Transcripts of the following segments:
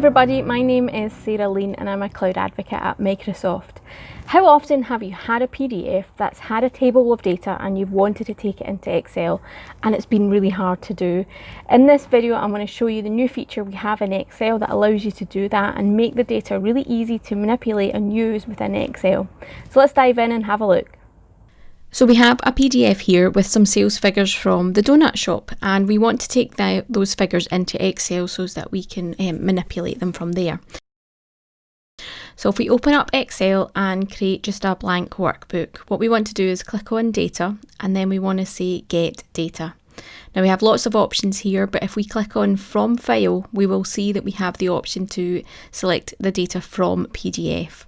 everybody, my name is Sarah Lean and I'm a cloud advocate at Microsoft. How often have you had a PDF that's had a table of data and you've wanted to take it into Excel and it's been really hard to do? In this video I'm going to show you the new feature we have in Excel that allows you to do that and make the data really easy to manipulate and use within Excel. So let's dive in and have a look. So we have a PDF here with some sales figures from the donut shop, and we want to take those figures into Excel so that we can manipulate them from there. So if we open up Excel and create just a blank workbook, what we want to do is click on data and then we want to say get data. Now we have lots of options here, but if we click on from file, we will see that we have the option to select the data from PDF.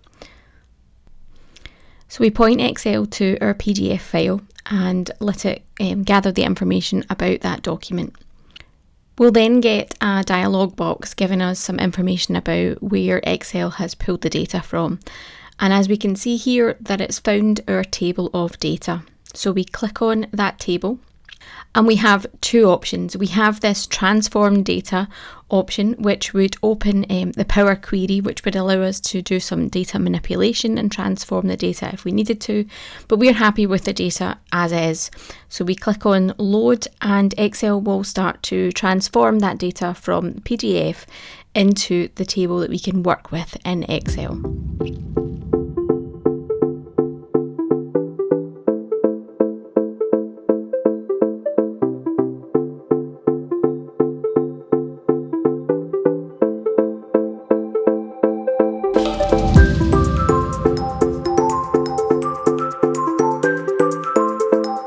So we point Excel to our PDF file and let it gather the information about that document. We'll then get a dialog box giving us some information about where Excel has pulled the data from. And as we can see here, that it's found our table of data. So we click on that table and we have two options. We have this transform data option, which would open the Power Query, which would allow us to do some data manipulation and transform the data if we needed to, but we're happy with the data as is. So we click on load and Excel will start to transform that data from PDF into the table that we can work with in Excel.